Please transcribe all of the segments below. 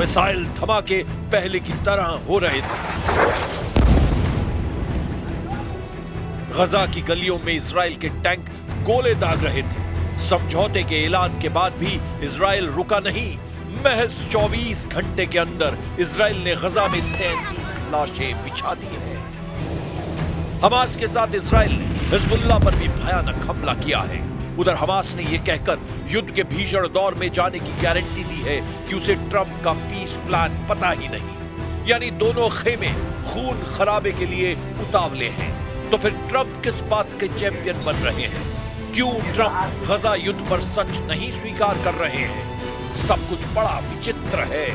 Missile धमाके पहले की तरह हो रहे थे। गजा की गलियों में इजराइल के टैंक गोले दाग रहे थे। समझौते के ऐलान के बाद भी इजराइल रुका नहीं। महज 24 घंटे के अंदर इजराइल ने गजा में 37 लाशें बिछा दी हैं। हमास के साथ इजराइल ने हिजबुल्लाह पर भी भयानक हमला किया है। उधर हमास ने यह कहकर युद्ध के भीषण दौर में जाने की गारंटी दी है कि उसे ट्रंप का पीस प्लान पता ही नहीं। यानी दोनों खेमे खून खराबे के लिए उतावले हैं। तो फिर ट्रंप किस बात के चैंपियन बन रहे हैं? क्यों ट्रंप गजा युद्ध पर सच नहीं स्वीकार कर रहे हैं? सब कुछ बड़ा विचित्र है।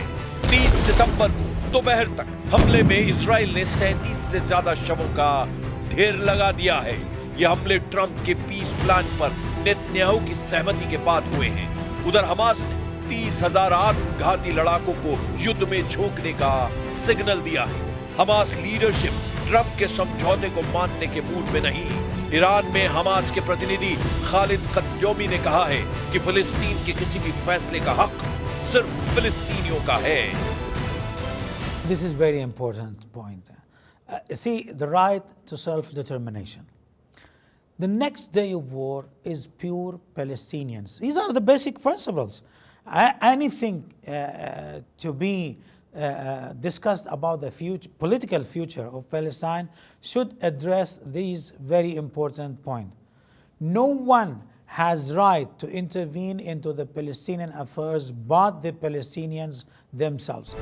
3 सितंबर को दोपहर तक हमले में इजराइल ने 37 से ज्यादा शवों का ढेर लगा दिया है। यह हमले ट्रंप के पीस प्लान पर नेतन्याहू की सहमति के बाद हुए हैं। उधर हमास ने 30,000 आत्मघाती लड़ाकों को युद्ध में झोंकने का सिग्नल दिया है। हमास लीडरशिप ट्रंप के समझौते को मानने के मूड में नहीं। ईरान में हमास के प्रतिनिधि खालिद कद्योमी ने कहा है कि फिलिस्तीन के किसी भी फैसले का हक सिर्फ फिलिस्तीनियों का है। This is very important point. See, the right to self-determination. The next day of war is pure Palestinians. These are the basic principles. Anything to be discussed about the political future of Palestine should address these very important points. No one has right to intervene into the Palestinian affairs but the Palestinians themselves.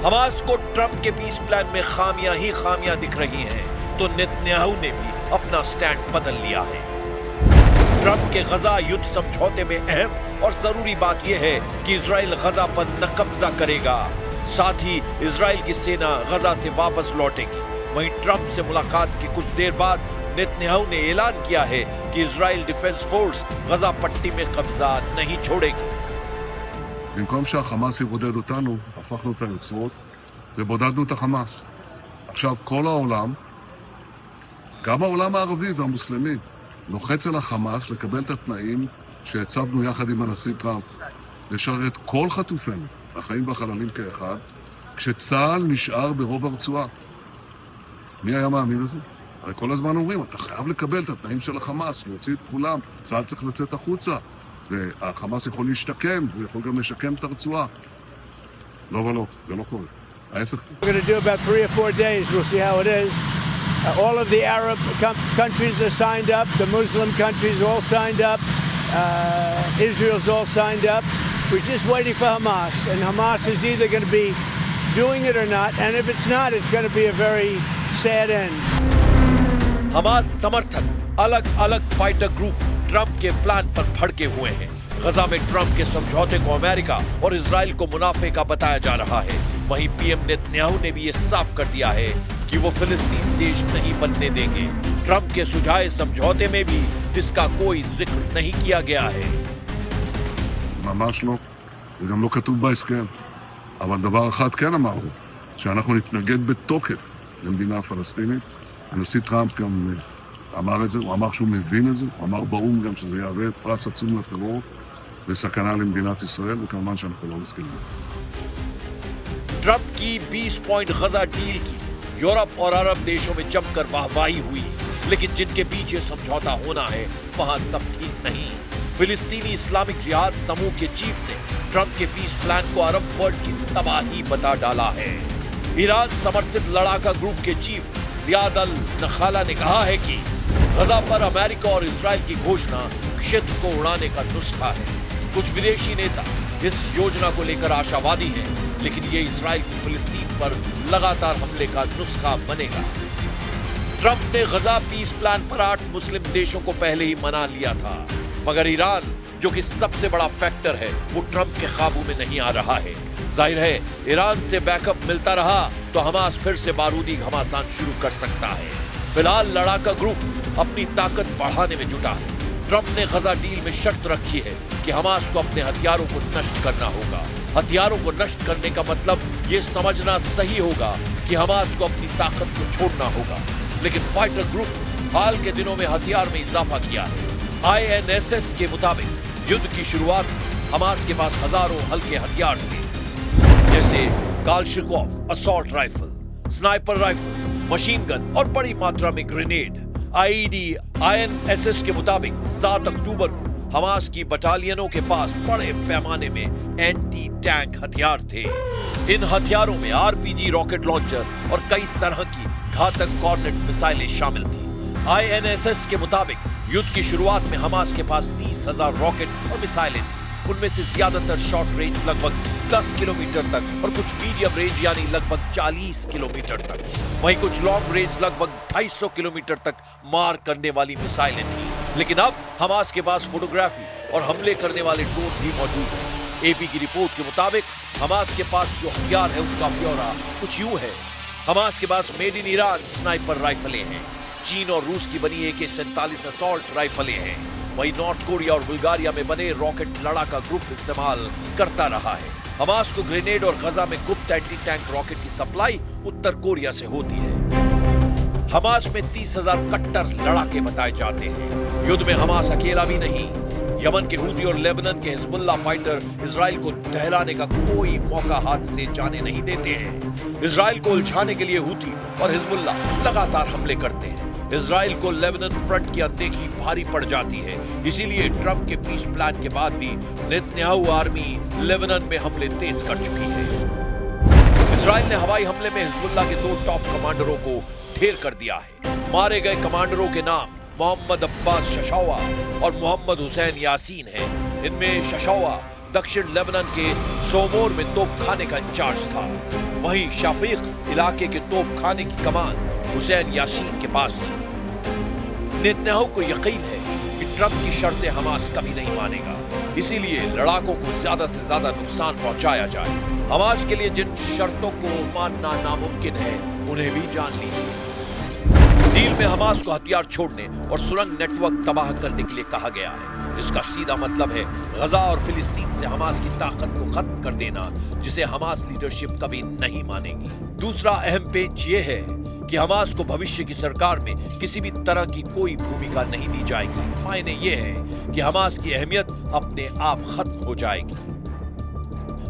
Hamas को Trump के piece plan में खामियां ही खामियां दिख रही हैं, तो Netanyahu ने भी अपना स्टैंड बदल लिया है। ट्रंप के गजा युद्ध समझौते में अहम और जरूरी बात यह है कि इजराइल गजा पर न कब्जा करेगा, साथ ही इजराइल की सेना गजा से वापस लौटेगी। वहीं ट्रंप से मुलाकात के कुछ देर बाद नेतन्याहू ने ऐलान किया है कि इजराइल डिफेंस फोर्स गजा पट्टी में कब्जा नहीं छोड़ेगी। במקום שהחמאס יבודד אותנו, הפכנו את היוצרות ובודדנו את החמאס. עכשיו כל העולם, גם העולם הערבי והמוסלמי, לוחץ על החמאס לקבל את התנאים שהצבנו יחד עם הנשיא טראמפ, לשרת כל חטופינו, החיים והחללים כאחד, כשצה"ל נשאר ברוב הרצועה. מי היה מאמין לזה? הרי כל הזמן אומרים, אתה חייב לקבל את התנאים של החמאס, להוציא את כולם, צה"ל צריך לצאת החוצה. והחמאס יכול להשתקם, הוא יכול גם לשקם את הרצועה. לא ולא, זה לא קורה. ההפך. We're going to do about 3 or 4 days. We'll see how it is. All of the Arab countries are signed up. The Muslim countries are all signed up. Israel's all signed up. We're just waiting for Hamas. And Hamas is either going to be doing it or not. And if it's not, it's going to be a very sad end. Hamas समर्थक अलग-अलग fighter group Trump के plan पर भड़के हुए हैं। गजा में Trump के समझौते को अमेरिका और इजराइल को मुनाफे का बताया जा रहा है। वहीं पीएम नेतन्याहू ने भी ये साफ कर दिया है कि वो फिलिस्तीन देश नहीं बनने देंगे। ट्रंप के सुझाए समझौते में भी इसका कोई जिक्र नहीं किया गया है। ממש לא, זה גם לא כתוב בהסכם. אבל דבר אחד כן אמרנו, שאנחנו נתנגד בתוקף למדינה הפלסטינית. הנשיא טראמפ גם אמר את זה, הוא אמר שהוא מבין את זה, הוא אמר באו"ם גם שזה יהווה פרס עצום לטרור וסכנה למדינת ישראל, וכמובן שאנחנו לא מסכימים. ट्रंप की 20 पॉइंट गजा डील की यूरोप और अरब देशों में जमकर वाहवाही हुई, लेकिन जिनके बीच ये समझौता होना है वहां सब ठीक नहीं। फिलिस्तीनी इस्लामिक जिहाद समूह के चीफ ने ट्रंप के पीस प्लान को अरब वर्ल्ड की तबाही बता डाला है। ईरान समर्थित लड़ाका ग्रुप के चीफ जियाद अल नखाला ने कहा है कि गजा पर अमेरिका और इजराइल की घोषणा क्षेत्र को उड़ाने का नुस्खा है। कुछ विदेशी नेता इस योजना को लेकर आशावादी हैं, लेकिन ये इजराइल की फिलिस्तीन पर लगातार हमले का नुस्खा बनेगा। ट्रंप ने गजा पीस प्लान पर 8 मुस्लिम देशों को पहले ही मना लिया था, मगर ईरान जो कि सबसे बड़ा फैक्टर है वो ट्रंप के काबू में नहीं आ रहा है। जाहिर है ईरान से बैकअप मिलता रहा तो हमास फिर से बारूदी घमासान शुरू कर सकता है। फिलहाल लड़ाका ग्रुप अपनी ताकत बढ़ाने में जुटा है। ट्रंप ने गजा डील में शर्त रखी है कि हमास को अपने हथियारों को नष्ट करना होगा। हथियारों को नष्ट करने का मतलब ये समझना सही होगा कि हमास को अपनी ताकत को छोड़ना होगा। लेकिन फाइटर ग्रुप हाल के दिनों में हथियार में इजाफा किया है। INSS के मुताबिक युद्ध की शुरुआत हमास के पास हजारों हल्के हथियार थे, जैसे Kalashnikov assault rifle, sniper rifle, machine gun और बड़ी मात्रा में ग्रेनेड। INSS के मुताबिक 7 अक्टूबर को हमास की बटालियनों के पास बड़े पैमाने में एंटी टैंक हथियार थे। इन हथियारों में RPG रॉकेट लॉन्चर और कई तरह की घातक कॉर्नेट मिसाइलें शामिल थी। INSS के मुताबिक युद्ध की शुरुआत में हमास के पास 30,000 रॉकेट और मिसाइलें थी। उनमें से ज्यादातर शॉर्ट रेंज लगभग 10 किलोमीटर तक और कुछ मीडियम रेंज यानी लगभग 40 किलोमीटर तक। वहीं कुछ लॉन्ग रेंज लगभग 250 किलोमीटर तक मार करने वाली मिसाइलें थी। लेकिन अब हमास के पास फोटोग्राफी और हमले करने वाले ड्रोन भी मौजूद हैं। AP की रिपोर्ट के मुताबिक हमास के पास जो हथियार है उसका ब्यौरा कुछ यूं है। हमास के पास मेड इन ईरान स्नाइपर राइफलें हैं, चीन और रूस की बनी AK-47 असॉल्ट राइफलें हैं। वहीं नॉर्थ कोरिया और बुल्गारिया में बने रॉकेट लड़ाका ग्रुप इस्तेमाल करता रहा है। हमास को ग्रेनेड और गजा में गुप्त एंटी टैंक रॉकेट की सप्लाई उत्तर कोरिया से होती है। हमास में 30,000 कट्टर लड़ाके बताए जाते हैं। युद्ध में हमास अकेला भी नहीं, यमन के हूती और लेबनान के हिजबुल्लाह फाइटर इजराइल को दहलाने का कोई मौका हाथ से जाने नहीं देते हैं। इजराइल को उलझाने के लिए हूती और हिजबुल्लाह लगातार हमले करते हैं। इजराइल को लेबनान फ्रंट की अनदेखी भारी पड़ जाती है। इसीलिए ट्रंप के पीस प्लान के बाद भी नेतन्याहू आर्मी लेबनान में हमले तेज कर चुकी है। इजराइल ने हवाई हमले में हिजबुल्लाह के 2 टॉप कमांडरों को ढेर कर दिया है। मारे गए कमांडरों के नाम मोहम्मद अब्बास शशौआ और मोहम्मद हुसैन यासीन हैं। इनमें शशौआ दक्षिण लेबनान के सोमोर में तोपखाने का इंचार्ज था। वहीं शाफीक इलाके के तोपखाने की कमान हुसैन यासीन के पास थी। नेतन्याहू को यकीन है कि ट्रंप की शर्तें हमास कभी नहीं मानेगा, इसीलिए लड़ाकों को ज्यादा से ज्यादा नुकसान पहुंचाया जाए। हमास के लिए जिन शर्तों को मानना नामुमकिन है उन्हें भी जान लीजिए। डील में हमास को हथियार छोड़ने और सुरंग नेटवर्क तबाह करने के लिए कहा गया है। इसका सीधा मतलब है गजा और फिलिस्तीन से हमास की ताकत को खत्म कर देना, जिसे हमास लीडरशिप कभी नहीं मानेगी। दूसरा अहम पेच ये है कि हमास को भविष्य की सरकार में किसी भी तरह की कोई भूमिका नहीं दी जाएगी। मायने ये है कि हमास की अहमियत अपने आप खत्म हो जाएगी।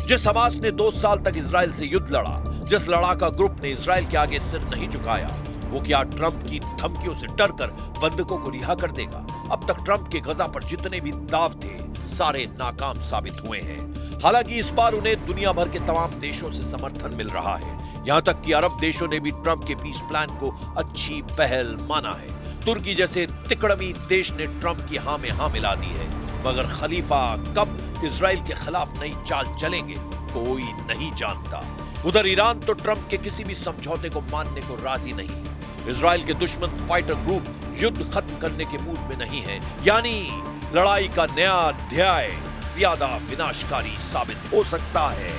जिस हमास ने 2 साल तक इजराइल से युद्ध लड़ा, जिस लड़ाका ग्रुप ने इजराइल के आगे सिर नहीं झुकाया, वो क्या ट्रंप की धमकियों से डरकर बंधकों को रिहा कर देगा? अब तक ट्रंप के गजा पर जितने भी दाव थे सारे नाकाम साबित हुए हैं। हालांकि इस बार उन्हें दुनिया भर के तमाम देशों से समर्थन मिल रहा है। यहां तक कि अरब देशों ने भी ट्रंप के पीस प्लान को अच्छी पहल माना है। तुर्की जैसे तिकड़मी देश ने ट्रंप की हां में हां मिला दी है। मगर खलीफा कब इजराइल के खिलाफ नई चाल चलेंगे कोई नहीं जानता। उधर ईरान तो ट्रंप के किसी भी समझौते को मानने को राजी नहीं। इजराइल के दुश्मन फाइटर ग्रुप युद्ध खत्म करने के मूड में नहीं है, यानी लड़ाई का नया अध्याय ज्यादा विनाशकारी साबित हो सकता है।